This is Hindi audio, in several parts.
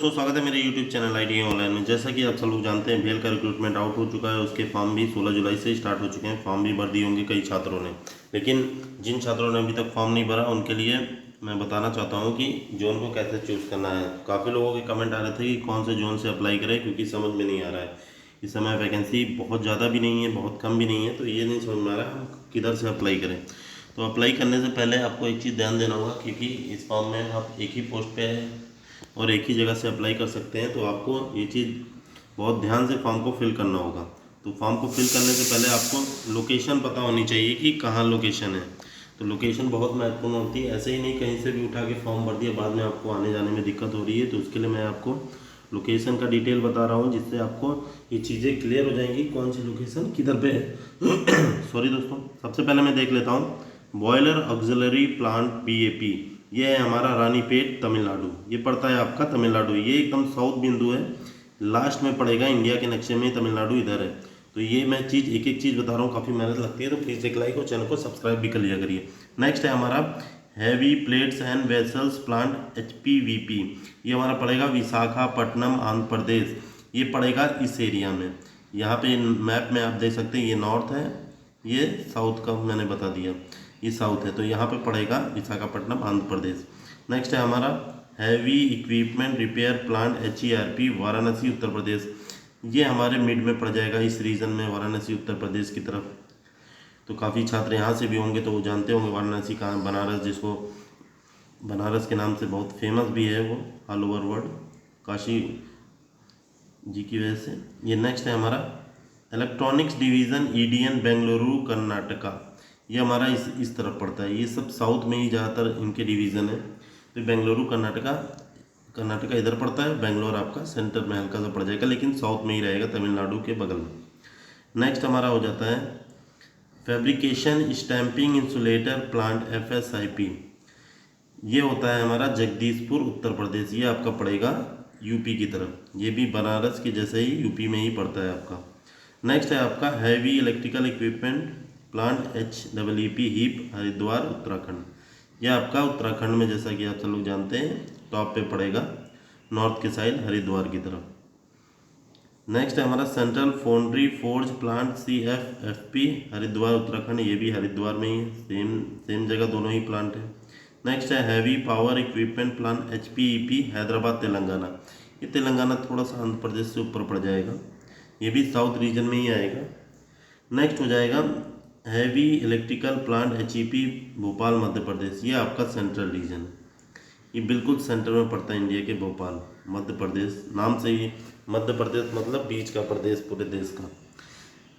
स्वागत है मेरे YouTube चैनल आईडी ऑनलाइन में। जैसा कि आप सब लोग जानते हैं, भेल का रिक्रूटमेंट आउट हो चुका है। उसके फॉर्म भी 16 जुलाई से स्टार्ट हो चुके हैं। फॉर्म भी भर दिए होंगे कई छात्रों ने, लेकिन जिन छात्रों ने अभी तक फॉर्म नहीं भरा उनके लिए मैं बताना चाहता हूं कि जोन को कैसे चूज़ करना है। काफ़ी लोगों के कमेंट आ रहे थे कि कौन से जोन से अप्लाई करें, क्योंकि समझ में नहीं आ रहा है। इस समय वैकेंसी बहुत ज़्यादा भी नहीं है, बहुत कम भी नहीं है, तो ये नहीं समझ में आ रहा है हम किधर से अप्लाई करें। तो अप्लाई करने से पहले आपको एक चीज़ ध्यान देना होगा, क्योंकि इस फॉर्म में आप एक ही पोस्ट पे और एक ही जगह से अप्लाई कर सकते हैं। तो आपको ये चीज़ बहुत ध्यान से फॉर्म को फिल करना होगा। तो फॉर्म को फिल करने से पहले आपको लोकेशन पता होनी चाहिए कि कहाँ लोकेशन है। तो लोकेशन बहुत महत्वपूर्ण होती है। ऐसे ही नहीं कहीं से भी उठा के फॉर्म भर दिया, बाद में आपको आने जाने में दिक्कत हो रही है। तो उसके लिए मैं आपको लोकेशन का डिटेल बता रहा हूँ, जिससे आपको ये चीज़ें क्लियर हो जाएंगी कौन सी लोकेशन किधर पे है। सॉरी दोस्तों, सबसे पहले मैं देख लेता हूँ। बॉयलर ऑक्सिलरी प्लांट BAP, ये है हमारा रानीपेट तमिलनाडु। ये पड़ता है आपका तमिलनाडु, ये एकदम साउथ बिंदु है, लास्ट में पड़ेगा इंडिया के नक्शे में। तमिलनाडु इधर है। तो ये मैं चीज़ एक एक चीज़ बता रहा हूँ, काफ़ी मेहनत लगती है। तो प्लीज़ एक लाइक और चैनल को सब्सक्राइब भी कर लिया करिए। नेक्स्ट है हमारा heavy plates and vessels plant HPVP, ये हमारा पड़ेगा विशाखापट्टनम आंध्र प्रदेश। ये पड़ेगा इस एरिया में। यहाँ पे मैप में आप देख सकते हैं, ये नॉर्थ है, ये साउथ का मैंने बता दिया, ये साउथ है। तो यहाँ पे पड़ेगा विशाखापट्टनम आंध्र प्रदेश। नेक्स्ट है हमारा heavy equipment repair plant HERP Varanasi Uttar Pradesh. ये हमारे मिड में पड़ जाएगा, इस रीजन में, वाराणसी उत्तर प्रदेश की तरफ। तो काफ़ी छात्र यहाँ से भी होंगे तो वो जानते होंगे वाराणसी का, बनारस, जिसको बनारस के नाम से बहुत फेमस भी है वो all over world, Kashi ji की वजह से। ये नेक्स्ट है हमारा electronics division EDN Bengaluru Karnataka. ये हमारा इस तरफ पड़ता है। ये सब साउथ में ही ज़्यादातर इनके डिवीज़न है। तो बेंगलुरु कर्नाटका, कर्नाटका इधर पड़ता है, बेंगलोर आपका सेंटर में हल्का सा पड़ जाएगा, लेकिन साउथ में ही रहेगा, तमिलनाडु के बगल में। नेक्स्ट हमारा हो जाता है fabrication stamping insulator plant FSIP। ये होता है हमारा जगदीशपुर उत्तर प्रदेश। ये आपका पड़ेगा यूपी की तरफ। ये भी बनारस के जैसे ही यूपी में ही पड़ता है आपका। नेक्स्ट है आपका heavy electrical equipment plant HEEP heap Haridwar Uttarakhand. यह आपका उत्तराखंड में, जैसा कि आप सब लोग जानते हैं, टॉप पे पड़ेगा, नॉर्थ के साइड हरिद्वार की तरफ। नेक्स्ट है हमारा central foundry forge plant CFFP Haridwar Uttarakhand. ये भी हरिद्वार में ही है, सेम जगह दोनों ही प्लांट है। नेक्स्ट है heavy power equipment plant HPEP Hyderabad Telangana. ये तेलंगाना थोड़ा सा आंध्र प्रदेश से ऊपर पड़ जाएगा, ये भी साउथ रीजन में ही आएगा। नेक्स्ट हो जाएगा heavy electrical plant HEP Bhopal Madhya Pradesh. ये आपका सेंट्रल रीजन है, ये बिल्कुल सेंटर में पड़ता है इंडिया के, भोपाल मध्य प्रदेश। नाम से ही मध्य प्रदेश मतलब बीच का प्रदेश, पूरे देश का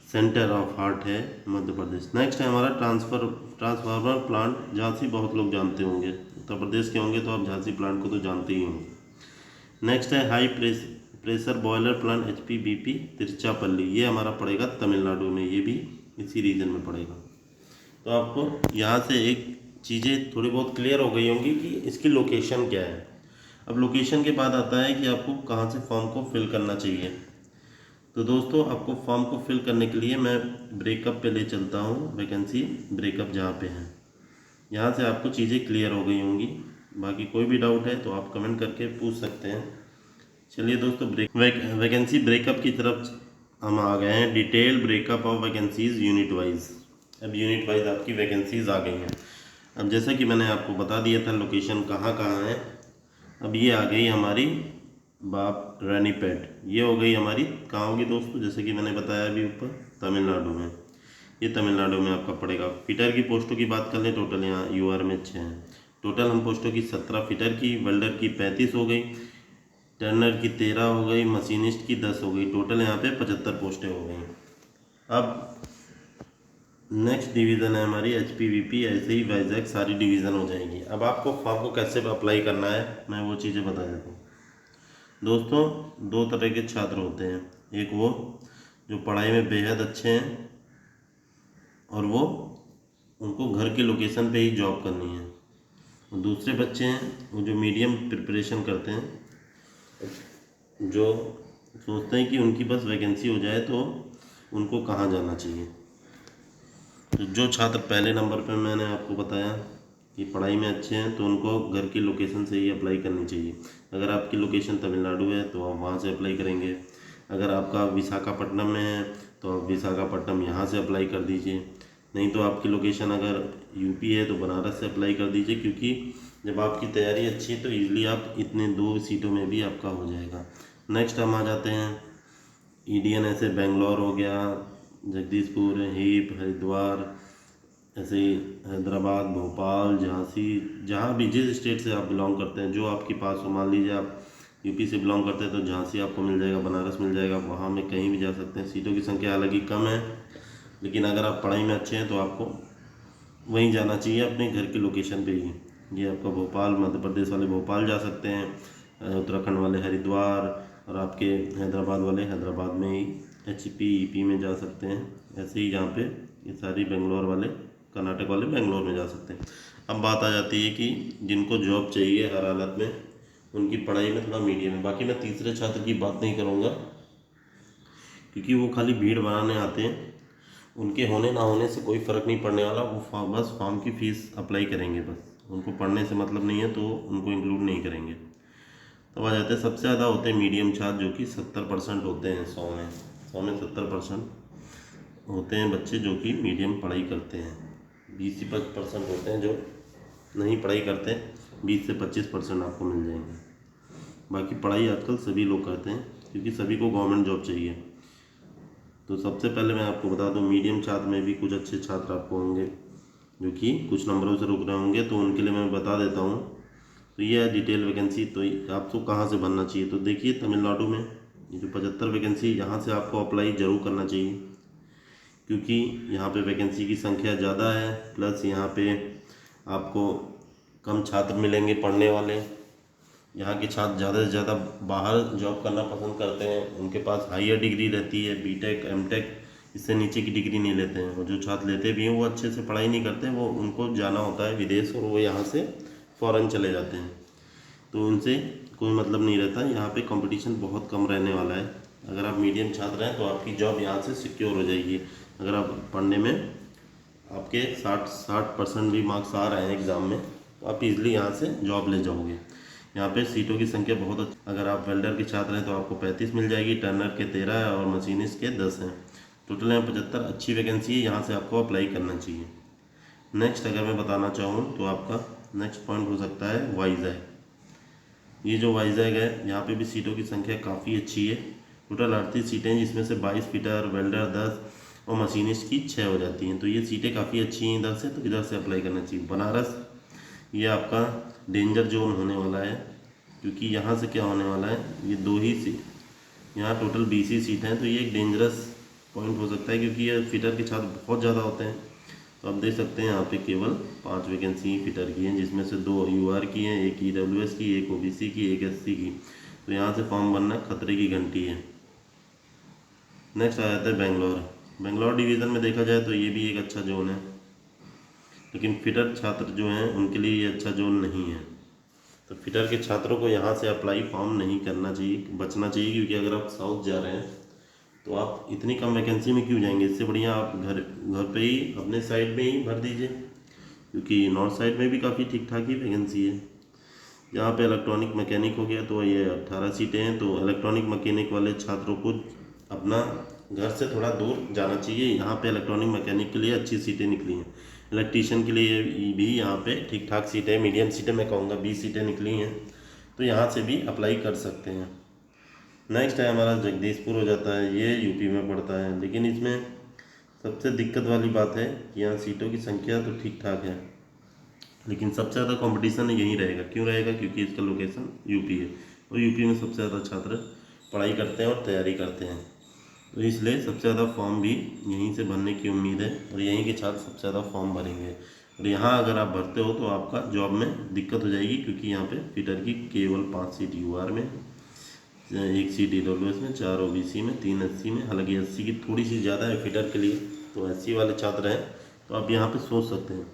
सेंटर ऑफ हार्ट है मध्य प्रदेश। नेक्स्ट है हमारा ट्रांसफार्मर प्लांट झांसी। बहुत लोग जानते होंगे, उत्तर प्रदेश के होंगे तो आप झांसी प्लांट को तो जानते ही होंगे। नेक्स्ट है high pressure boiler plant HPBP Tiruchirappalli. ये हमारा पड़ेगा तमिलनाडु में, ये भी इसी रीजन में पड़ेगा। तो आपको यहाँ से एक चीज़ें थोड़ी बहुत क्लियर हो गई होंगी कि इसकी लोकेशन क्या है। अब लोकेशन के बाद आता है कि आपको कहाँ से फॉर्म को फिल करना चाहिए। तो दोस्तों, आपको फॉर्म को फिल करने के लिए मैं ब्रेकअप पे ले चलता हूँ, वैकेंसी ब्रेकअप जहाँ पे है। यहाँ से आपको चीज़ें क्लियर हो गई होंगी। बाकी कोई भी डाउट है तो आप कमेंट करके पूछ सकते हैं। चलिए दोस्तों, वैकेंसी ब्रेकअप की तरफ हम आ गए हैं। Detail breakup of vacancies unit wise. अब यूनिट वाइज आपकी वैकेंसीज आ गई हैं। अब जैसा कि मैंने आपको बता दिया था लोकेशन कहाँ कहाँ है, अब ये आ गई हमारी बाप रानीपेट। ये हो गई हमारी, कहाँ होगी दोस्तों, जैसे कि मैंने बताया अभी ऊपर, तमिलनाडु में। ये तमिलनाडु में आपका पड़ेगा। फिटर की पोस्टों की बात कर लें, टोटल यहाँ UR में 6 हैं। टोटल हम पोस्टों की 17, फिटर की, वेल्डर की 35 हो गई, टर्नर की 13 हो गई, मशीनिस्ट की 10 हो गई। टोटल यहाँ पे 75 पोस्टें हो गई। अब नेक्स्ट डिवीज़न है हमारी HPVP। ऐसे ही वाइजैक सारी डिवीज़न हो जाएगी। अब आपको फॉर्म को कैसे अप्लाई करना है, मैं वो चीज़ें बता देता हूँ। दोस्तों, दो तरह के छात्र होते हैं। एक वो जो पढ़ाई में बेहद अच्छे हैं और वो उनको घर के लोकेशन पे ही जॉब करनी है। और दूसरे बच्चे हैं वो जो मीडियम प्रिपरेशन करते हैं, जो सोचते हैं कि उनकी बस वैकेंसी हो जाए तो उनको कहाँ जाना चाहिए। तो जो छात्र पहले नंबर पे मैंने आपको बताया कि पढ़ाई में अच्छे हैं तो उनको घर की लोकेशन से ही अप्लाई करनी चाहिए। अगर आपकी लोकेशन तमिलनाडु है तो आप वहाँ से अप्लाई करेंगे। अगर आपका विशाखापट्टनम में है तो आप विशाखापट्टनम यहाँ से अप्लाई कर दीजिए। नहीं तो आपकी लोकेशन अगर यूपी है तो बनारस से अप्लाई कर दीजिए, क्योंकि जब आपकी तैयारी अच्छी है तो ईज़िली आप इतने 2 सीटों में भी आपका हो जाएगा। नेक्स्ट हम आ जाते हैं ईडीएन, ऐसे बेंगलोर हो गया, जगदीशपुर, हीप, हरिद्वार, ऐसे ही हैदराबाद, भोपाल, झांसी, जहाँ भी जिस स्टेट से आप बिलोंग करते हैं, जो आपके पास हो। मान लीजिए आप यूपी से बिलोंग करते हैं तो झांसी आपको मिल जाएगा, बनारस मिल जाएगा, वहाँ में कहीं भी जा सकते हैं। सीटों की संख्या हालांकि कम है, लेकिन अगर आप पढ़ाई में अच्छे हैं तो आपको वहीं जाना चाहिए, अपने घर की लोकेशन पे ही। ये आपका भोपाल, मध्य प्रदेश वाले भोपाल जा सकते हैं, उत्तराखंड वाले हरिद्वार, और आपके हैदराबाद वाले हैदराबाद में ही HP EP में जा सकते हैं। ऐसे ही जहाँ पे ये सारी बेंगलोर वाले, कर्नाटक वाले बेंगलोर में जा सकते हैं। अब बात आ जाती है कि जिनको जॉब चाहिए हर हालत में, उनकी पढ़ाई में थोड़ा मीडियम है। बाकी मैं तीसरे छात्र की बात नहीं करूँगा, क्योंकि वो खाली भीड़ बनाने आते हैं। उनके होने ना होने से कोई फ़र्क नहीं पड़ने वाला। वो बस फॉर्म की फ़ीस अप्लाई करेंगे, बस उनको पढ़ने से मतलब नहीं है, तो उनको इंक्लूड नहीं करेंगे। तब आ जाते हैं सबसे ज़्यादा होते हैं मीडियम छात्र, जो कि 70% होते हैं। 100 में 70% होते हैं बच्चे जो कि मीडियम पढ़ाई करते हैं। 20 से 25% होते हैं जो नहीं पढ़ाई करते। 20 से 25% आपको मिल जाएंगे। बाकी पढ़ाई आजकल सभी लोग करते हैं, क्योंकि सभी को गवर्नमेंट जॉब चाहिए। तो सबसे पहले मैं आपको बता दूं, मीडियम छात्र में भी कुछ अच्छे छात्र आपको होंगे जो कि कुछ नंबरों से रुक रहे होंगे, तो उनके लिए मैं बता देता हूँ। तो ये है डिटेल वैकेंसी। तो आपको कहाँ से भरना चाहिए, तो देखिए तमिलनाडु में ये जो 75 वैकेंसी, यहाँ से आपको अप्लाई ज़रूर करना चाहिए, क्योंकि यहाँ पे वैकेंसी की संख्या ज़्यादा है, प्लस यहाँ पे आपको कम छात्र मिलेंगे पढ़ने वाले। यहाँ के छात्र ज़्यादा से ज़्यादा बाहर जॉब करना पसंद करते हैं, उनके पास हाईयर डिग्री रहती है, B.Tech M.Tech, इससे नीचे की डिग्री नहीं लेते हैं। और जो छात्र लेते भी हैं वो अच्छे से पढ़ाई नहीं करते, वो उनको जाना होता है विदेश, और वो यहाँ से फ़ौरन चले जाते हैं। तो उनसे कोई मतलब नहीं रहता। यहाँ पे कंपटीशन बहुत कम रहने वाला है। अगर आप मीडियम छात्र हैं तो आपकी जॉब यहाँ से सिक्योर हो जाएगी। अगर आप पढ़ने में आपके 60% भी मार्क्स आ रहे हैं एग्ज़ाम में, तो आप इजीली यहाँ से जॉब ले जाओगे। यहाँ पे सीटों की संख्या बहुत अच्छी। अगर आप वेल्डर के छात्र हैं तो आपको 35 मिल जाएगी, टर्नर के 13 है, और मशीनिस्ट के 10 हैं। टोटल यहाँ 75 अच्छी वैकेंसी है, यहाँ से आपको अप्लाई करना चाहिए। नेक्स्ट अगर मैं बताना चाहूँ तो आपका नेक्स्ट पॉइंट हो सकता है वाइजैग। ये जो वाइजैग है, यहाँ पे भी सीटों की संख्या काफ़ी अच्छी है। टोटल 38 सीटें हैं, जिसमें से 22 फिटर, वेल्डर 10 और मशीनिस्ट की 6 हो जाती हैं। तो ये सीटें काफ़ी अच्छी हैं इधर से, तो इधर से अप्लाई करना चाहिए। बनारस ये आपका डेंजर जोन होने वाला है, क्योंकि यहाँ से क्या होने वाला है, ये 2 ही सीट, यहाँ टोटल 20 ही सीट हैं, तो ये एक डेंजरस पॉइंट हो सकता है, क्योंकि ये फिटर के छात्र बहुत ज़्यादा होते हैं। तो आप देख सकते हैं यहाँ पे केवल 5 वैकेंसी फिटर की हैं, जिसमें से 2 UR की हैं, 1 EWS की, 1 OBC की, 1 SC की। तो यहाँ से फॉर्म भरना खतरे की घंटी है। नेक्स्ट आ जाता है बेंगलोर। बेंगलोर डिवीज़न में देखा जाए तो ये भी एक अच्छा जोन है, लेकिन फिटर छात्र जो हैं उनके लिए ये अच्छा जोन नहीं है। तो फिटर के छात्रों को यहाँ से अप्लाई फॉर्म नहीं करना चाहिए, बचना चाहिए, क्योंकि अगर आप साउथ जा रहे हैं तो आप इतनी कम वैकेंसी में क्यों जाएंगे। इससे बढ़िया आप घर पे ही अपने साइड में ही भर दीजिए, क्योंकि नॉर्थ साइड में भी काफ़ी ठीक ठाक ही वैकेंसी है। यहाँ पे इलेक्ट्रॉनिक मैकेनिक हो गया तो ये 18 सीटें हैं। तो इलेक्ट्रॉनिक मैकेनिक वाले छात्रों को अपना घर से थोड़ा दूर जाना चाहिए। यहाँ पे इलेक्ट्रॉनिक मैकेनिक के लिए अच्छी सीटें निकली हैं। इलेक्ट्रीशियन के लिए भी यहाँ पे ठीक ठाक सीटें, मीडियम सीटें, मैं कहूँगा 20 सीटें निकली हैं, तो यहाँ से भी अप्लाई कर सकते हैं। नेक्स्ट है हमारा जगदीशपुर हो जाता है, ये यूपी में पड़ता है, लेकिन इसमें सबसे दिक्कत वाली बात है कि यहाँ सीटों की संख्या तो ठीक ठाक है, लेकिन सबसे ज़्यादा कंपटीशन यहीं रहेगा। क्यों रहेगा, क्योंकि इसका लोकेशन यूपी है, और यूपी में सबसे ज़्यादा छात्र पढ़ाई करते हैं और तैयारी करते हैं। तो इसलिए सबसे ज़्यादा फॉर्म भी यहीं से भरने की उम्मीद है, और यहीं के छात्र सबसे ज़्यादा फॉर्म भरेंगे। और यहाँ अगर आप भरते हो तो आपका जॉब में दिक्कत हो जाएगी, क्योंकि यहाँ पे फिटर की केवल 5 सीट UR में, 1 सीट EWS में, 4 OBC में, 3 SC में। हालांकि SC की थोड़ी सी ज़्यादा है फिटर के लिए, तो SC वाले छात्र हैं तो आप यहाँ पे सोच सकते हैं।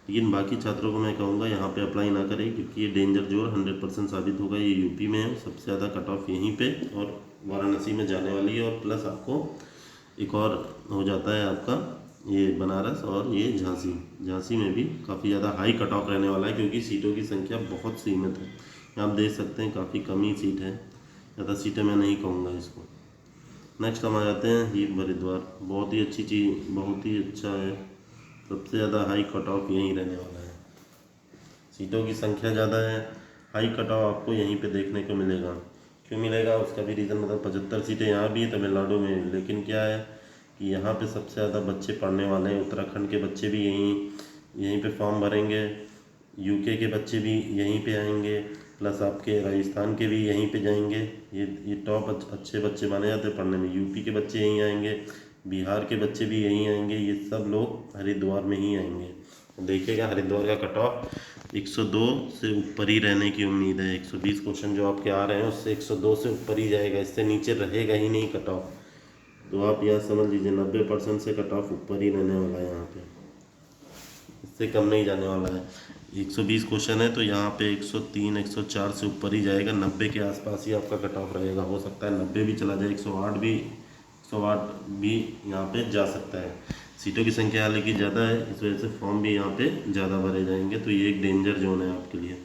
लेकिन बाकी छात्रों को मैं कहूँगा यहाँ पे अप्लाई ना करें, क्योंकि ये डेंजर जोन 100% साबित होगा। ये यूपी में है, सबसे ज़्यादा कट ऑफ यहीं पे और वाराणसी में जाने वाली है, और प्लस आपको एक और हो जाता है आपका ये बनारस और ये झांसी। झांसी में भी काफ़ी ज़्यादा हाई कट ऑफ रहने वाला है क्योंकि सीटों की संख्या बहुत सीमित है। आप देख सकते हैं काफ़ी कम ही सीट है, ज़्यादा सीटें मैं नहीं कहूँगा इसको। नेक्स्ट हम आ जाते हैं हीप हरिद्वार। बहुत ही अच्छी चीज़, बहुत ही अच्छा है। सबसे ज़्यादा हाई कट ऑफ यहीं रहने वाला है। सीटों की संख्या ज़्यादा है, हाई कट ऑफ आपको यहीं पे देखने को मिलेगा। क्यों मिलेगा उसका भी रीज़न मतलब 75 सीटें यहाँ भी तमिलनाडु में, लेकिन क्या है कि यहाँ पे सबसे ज़्यादा बच्चे पढ़ने वाले हैं। उत्तराखंड के बच्चे भी यहीं पे फॉर्म भरेंगे, यूके के बच्चे भी यहीं पे आएंगे, प्लस आपके राजस्थान के भी यहीं पे जाएंगे। ये टॉप अच्छे बच्चे माने जाते हैं पढ़ने में। यूपी के बच्चे यहीं आएंगे, बिहार के बच्चे भी यहीं आएंगे, ये सब लोग हरिद्वार में ही आएंगे। देखिएगा हरिद्वार का कट ऑफ 102 से ऊपर ही रहने की उम्मीद है। 120 क्वेश्चन जो आपके आ रहे हैं उससे 102 से ऊपर ही जाएगा, इससे नीचे रहेगा ही नहीं कट ऑफ। तो आप यह समझ लीजिए 90% से कट ऑफ ऊपर ही रहने वाला है यहाँ पे, इससे कम नहीं जाने वाला है। 120 क्वेश्चन है तो यहाँ पे 103 104 से ऊपर ही जाएगा, 90 के आसपास ही आपका कट ऑफ रहेगा। हो सकता है 90 भी चला जाए, 108 भी यहाँ पे जा सकता है। सीटों की संख्या हालांकि ज़्यादा है, इस वजह से फॉर्म भी यहाँ पे ज़्यादा भरे जाएंगे। तो ये एक डेंजर जोन है आपके लिए,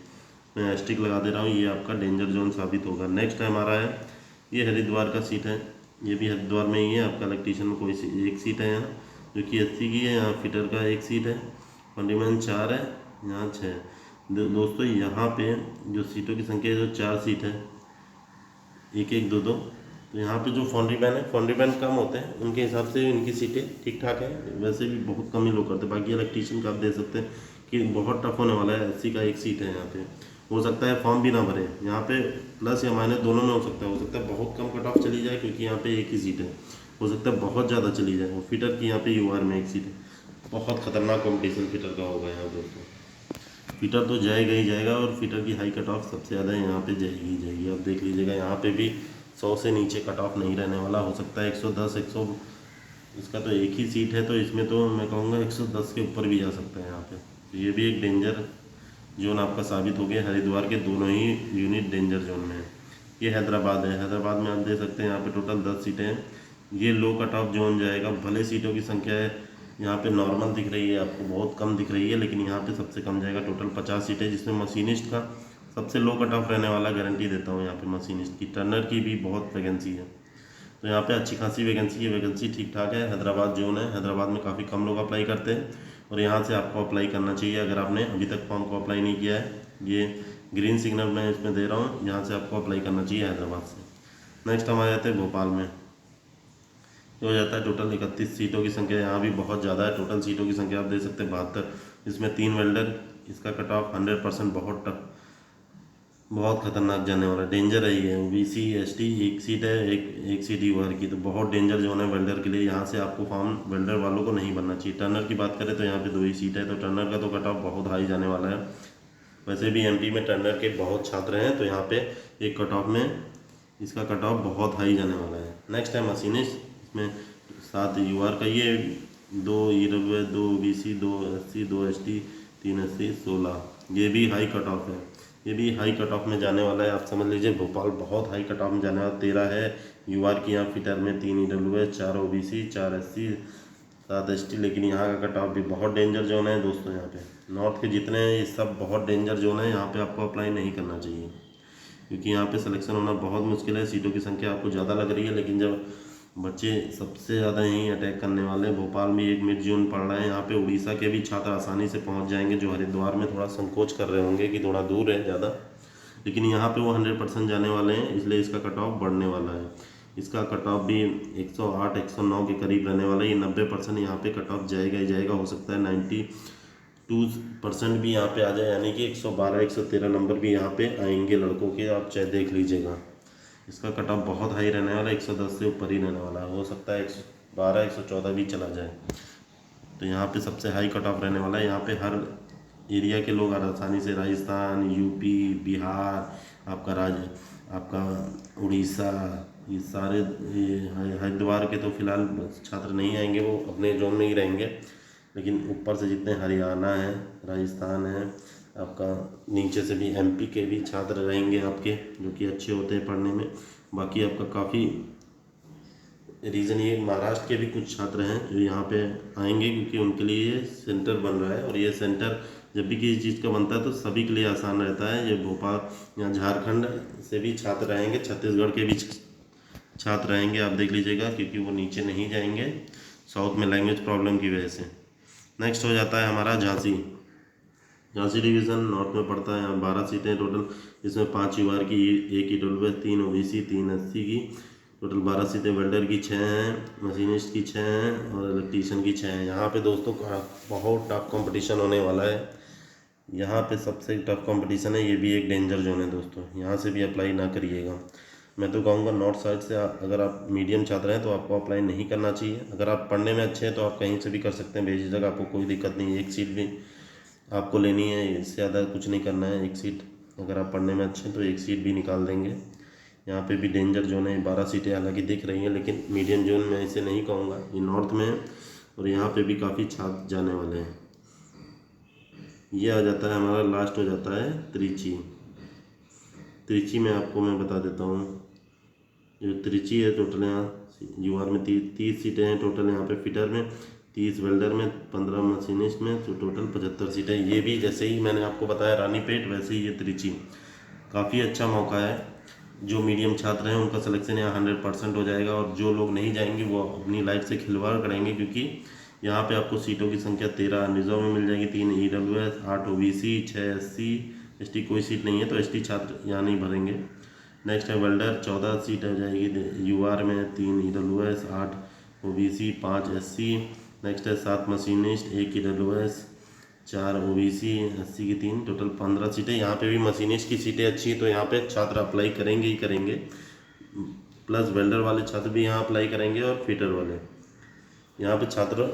मैं एस्टिक लगा दे रहा हूँ, ये आपका डेंजर जोन साबित होगा। नेक्स्ट हमारा है ये हरिद्वार का सीट है, ये भी हरिद्वार में ही है। आपका इलेक्ट्रीशियन में कोई एक सीट है यहाँ जो कि 80 की है। यहाँ फिटर का एक सीट है, फंडीमैन 4 है, यहाँ 6। दोस्तों यहाँ पे जो सीटों की संख्या है जो 4 सीट है, 1 1 2 2। तो यहाँ पे जो फाउंड्रीमैन है, फाउंड्रीमैन कम होते हैं उनके हिसाब से इनकी सीटें ठीक ठाक है, वैसे भी बहुत कम ही लोग करते हैं। बाकी इलेक्ट्रीशियन का आप देख सकते हैं कि बहुत टफ होने वाला है। 80 का एक सीट है यहाँ पे, हो सकता है फॉर्म भी ना भरे यहाँ पे, प्लस या माइनस दोनों में हो सकता है बहुत कम कट ऑफ चली जाए क्योंकि यहाँ पे एक ही सीट है, हो सकता है बहुत ज़्यादा चली जाए। और फिटर की यहाँ पे यूआर में एक सीट है, बहुत खतरनाक कंपटीशन फिटर का होगा यहाँ दोस्तों। फिटर तो जाएगा ही जाएगा, और फिटर की हाई कट ऑफ सबसे ज़्यादा यहाँ पे जाएगी ही जाएगी। आप देख लीजिएगा यहाँ पे भी 100 से नीचे कट ऑफ नहीं रहने वाला, हो सकता है 110 100। इसका तो एक ही सीट है तो इसमें तो मैं कहूँगा 110 के ऊपर भी जा सकता है यहाँ पे। तो ये भी एक डेंजर जोन आपका साबित हो गया। हरिद्वार के दोनों ही यूनिट डेंजर जोन में है। ये हैदराबाद है, हैदराबाद में आप देख सकते हैं यहाँ पे टोटल 10 सीटें हैं। ये लो कट ऑफ जोन जाएगा, भले सीटों की संख्या है यहाँ पे नॉर्मल दिख रही है आपको, बहुत कम दिख रही है, लेकिन यहाँ पे सबसे कम जाएगा। टोटल 50 सीटें जिसमें मशीनिस्ट का सबसे लो कट ऑफ रहने वाला, गारंटी देता हूँ यहाँ पे मशीनिस्ट की। टर्नर की भी बहुत वैकेंसी है, तो यहाँ पे अच्छी खासी वैकेंसी है, वैकेंसी ठीक ठाक है। हैदराबाद जोन है, हैदराबाद में काफ़ी कम लोग अप्लाई करते हैं, और यहाँ से आपको अप्लाई करना चाहिए अगर आपने अभी तक फॉर्म को अप्लाई नहीं किया है। ये ग्रीन सिग्नल मैं इसमें दे रहा हूँ, यहाँ से आपको अप्लाई करना चाहिए हैदराबाद से। नेक्स्ट हम आ जाते हैं भोपाल में। ये हो जाता है टोटल 31 सीटों की संख्या, यहाँ भी बहुत ज़्यादा है। टोटल सीटों की संख्या आप देख सकते हैं 72, इसमें 3 वेल्डर। इसका कट ऑफ 100% बहुत खतरनाक जाने वाला, डेंजर है ये। ओबीसी एसटी एक सीट है, एक सीट यूआर की, तो बहुत डेंजर जोन है वेल्डर के लिए। यहाँ से आपको फॉर्म वेल्डर वालों को नहीं भरना चाहिए। टर्नर की बात करें तो यहाँ पे 2 ही सीट है, तो टर्नर का तो कट ऑफ बहुत हाई जाने वाला है। वैसे भी एमपी में टर्नर के बहुत छात्र हैं, तो यहाँ पे एक कट ऑफ में इसका कट ऑफ बहुत हाई जाने वाला है। नेक्स्ट है मशीनिस्ट, इसमें 7 यूआर का, ये 2 EWS, 2 OBC, 2 SC, 2 ST, 3 SC, 16। ये भी हाई कट ऑफ है, ये भी हाई कट ऑफ में जाने वाला है। आप समझ लीजिए भोपाल बहुत हाई कट ऑफ में जाने वाला। 13 है यूआर की यहाँ फिटर में, 3 ईडब्ल्यू, 4 ओबीसी, 4 एससी, 7 एसटी। लेकिन यहाँ का कट ऑफ भी बहुत डेंजर जोन है दोस्तों। यहाँ पे नॉर्थ के जितने हैं ये सब बहुत डेंजर जोन है, यहाँ पे आपको अप्लाई नहीं करना चाहिए क्योंकि यहाँ पे सिलेक्शन होना बहुत मुश्किल है। सीटों की संख्या आपको ज़्यादा लग रही है, लेकिन जब बच्चे सबसे ज़्यादा यहीं अटैक करने वाले हैं। भोपाल में एक मिड जोन पड़ रहा है, यहाँ पे उड़ीसा के भी छात्र आसानी से पहुँच जाएंगे, जो हरिद्वार में थोड़ा संकोच कर रहे होंगे कि थोड़ा दूर है ज़्यादा, लेकिन यहाँ पे वो 100% जाने वाले हैं, इसलिए इसका कट ऑफ बढ़ने वाला है। इसका कट ऑफ भी 108 109 के करीब रहने वाला है। ये 90% यहाँ पे कट ऑफ जाएगा ही जाएगा, हो सकता है 92% भी यहाँ पे आ जाए, यानी कि 112 113 नंबर भी यहाँ पे आएंगे लड़कों के, आप चाहे देख लीजिएगा। इसका कट ऑफ बहुत हाई रहने वाला है, 110 से ऊपर ही रहने वाला है, हो सकता है 112 114 भी चला जाए। तो यहाँ पे सबसे हाई कट ऑफ रहने वाला है। यहाँ पे हर एरिया के लोग आसानी से, राजस्थान, यूपी, बिहार, आपका उड़ीसा, ये सारे, ये हरिद्वार के तो फिलहाल छात्र नहीं आएंगे, वो अपने जोन में ही रहेंगे। लेकिन ऊपर से जितने हरियाणा है, राजस्थान है, आपका नीचे से भी एमपी के भी छात्र रहेंगे आपके, जो कि अच्छे होते हैं पढ़ने में। बाकी आपका काफ़ी रीज़न ये महाराष्ट्र के भी कुछ छात्र हैं जो यहाँ पे आएंगे, क्योंकि उनके लिए ये सेंटर बन रहा है। और ये सेंटर जब भी किसी चीज़ का बनता है तो सभी के लिए आसान रहता है। ये भोपाल या झारखंड से भी छात्र रहेंगे, छत्तीसगढ़ के भी छात्र रहेंगे, आप देख लीजिएगा, क्योंकि वो नीचे नहीं जाएंगे साउथ में लैंग्वेज प्रॉब्लम की वजह से। नेक्स्ट हो जाता है हमारा झांसी। झांसी डिवीज़न नॉर्थ में पड़ता है। यहाँ 12 सीटें टोटल, इसमें 5 यूआर की, 1 ईडब्ल्यूएस, 3 ओबीसी, 3 एससी की, टोटल 12 सीटें। वेल्डर की 6 हैं, मशीनिस्ट की 6 हैं और इलेक्ट्रीशियन की 6 हैं। यहाँ पे दोस्तों बहुत टफ कंपटीशन होने वाला है। यहाँ पे सबसे टफ कंपटीशन है। ये भी एक डेंजर जोन है दोस्तों, यहाँ से भी अप्लाई ना करिएगा। मैं तो कहूँगा नॉर्थ साइड से अगर आप मीडियम छात्र हैं तो आपको अप्लाई नहीं करना चाहिए। अगर आप पढ़ने में अच्छे हैं तो आप कहीं से भी कर सकते हैं बेझिझक, आपको कोई दिक्कत नहीं है। एक सीट भी आपको लेनी है, इससे ज़्यादा कुछ नहीं करना है। एक सीट अगर आप पढ़ने में अच्छे हैं तो एक सीट भी निकाल देंगे। यहाँ पे भी डेंजर जोन है। 12 सीटें हालांकि दिख रही हैं, लेकिन मीडियम जोन में इसे नहीं कहूँगा। ये नॉर्थ में है और यहाँ पे भी काफ़ी छात्र जाने वाले हैं। ये आ जाता है हमारा, लास्ट हो जाता है त्रिची। त्रिची में आपको मैं बता देता हूँ, जो त्रिची है टोटल यहाँ यूआर में 30 सीटें हैं टोटल। यहाँ पे फिटर में 30, वेल्डर में 15, मशीनिस्ट में तो टोटल 75 सीटें। ये भी जैसे ही मैंने आपको बताया रानीपेट, वैसे ही ये त्रिची। काफ़ी अच्छा मौका है। जो मीडियम छात्र हैं उनका सिलेक्शन यहाँ 100% हो जाएगा, और जो लोग नहीं जाएंगे वो अपनी लाइफ से खिलवाड़ करेंगे, क्योंकि यहाँ पे आपको सीटों की संख्या 13 रिजर्व में मिल जाएगी, 3 ईडब्ल्यूएस, 8 ओबीसी, 6 एससी, एसटी कोई सीट नहीं है तो एसटी छात्र यहाँ नहीं भरेंगे। नेक्स्ट है वेल्डर, 14 सीट हो जाएगी यूआर में, 3 ईडब्ल्यूएस, 8 ओबीसी, 5 एससी। नेक्स्ट है 7 मशीनिस्ट, 1 ईडब्ल्यूएस, 4 ओबीसी, एससी की 3, टोटल 15 सीटें। यहाँ पे भी मशीनिस्ट की सीटें अच्छी हैं तो यहाँ पे छात्र अप्लाई करेंगे ही करेंगे, प्लस वेल्डर वाले छात्र भी यहाँ अप्लाई करेंगे और फिटर वाले। यहाँ पे छात्र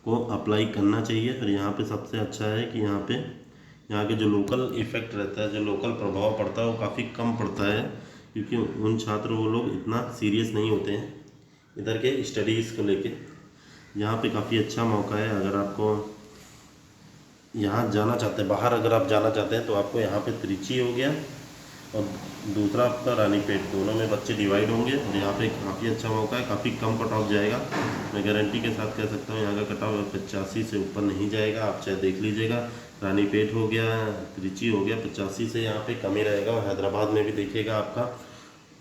को अप्लाई करना चाहिए। और यहाँ पे सबसे अच्छा है कि यहाँ के जो लोकल इफ़ेक्ट रहता है, जो लोकल प्रभाव पड़ता है वो काफ़ी कम पड़ता है, क्योंकि उन छात्र वो लोग इतना सीरियस नहीं होते हैं इधर के स्टडीज़ को लेके। यहाँ पे काफ़ी अच्छा मौका है। अगर आपको यहाँ जाना चाहते हैं, बाहर अगर आप जाना चाहते हैं तो आपको यहाँ पे त्रिची हो गया और दूसरा आपका रानीपेट, दोनों में बच्चे डिवाइड होंगे। और यहाँ पे काफ़ी अच्छा मौका है, काफ़ी कम कट ऑफ जाएगा। मैं गारंटी के साथ कह सकता हूँ यहाँ का कट ऑफ 85 से ऊपर नहीं जाएगा। आप चाहे देख लीजिएगा, रानीपेट हो गया, त्रिची हो गया, 85 से यहाँ पे कम ही रहेगा। और हैदराबाद में भी देखिएगा आपका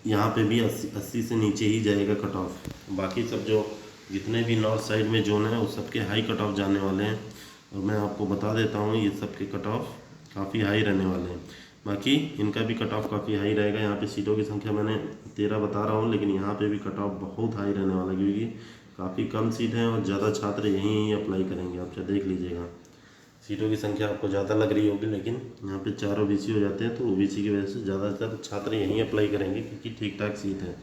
यहाँ पे भी 80 से नीचे ही जाएगा कट ऑफ। बाकी सब जो जितने भी नॉर्थ साइड में जोन है उस सबके हाई कट ऑफ जाने वाले हैं। और मैं आपको बता देता हूँ ये सबके कट ऑफ काफ़ी हाई रहने वाले हैं। बाकी इनका भी कट ऑफ काफ़ी हाई रहेगा। यहाँ पे सीटों की संख्या मैंने 13 बता रहा हूँ, लेकिन यहाँ पे भी कट ऑफ बहुत हाई रहने वाला है, क्योंकि काफ़ी कम सीट है और ज़्यादा छात्र यहीं अप्लाई करेंगे। आप चाहे देख लीजिएगा, सीटों की संख्या आपको ज़्यादा लग रही होगी, लेकिन यहाँ पे 4 ओबीसी हो जाते हैं तो ओबीसी की वजह से ज़्यादातर छात्र यहीं अप्लाई करेंगे, क्योंकि ठीक ठाक सीट है।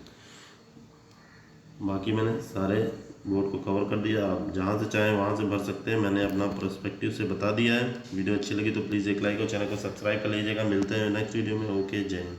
बाकी मैंने सारे बोर्ड को कवर कर दिया। आप जहाँ से चाहें वहाँ से भर सकते हैं। मैंने अपना पर्सपेक्टिव से बता दिया है। वीडियो अच्छी लगी तो प्लीज़ एक लाइक और चैनल को सब्सक्राइब कर लीजिएगा। मिलते हैं नेक्स्ट वीडियो में। ओके, जय हिंद।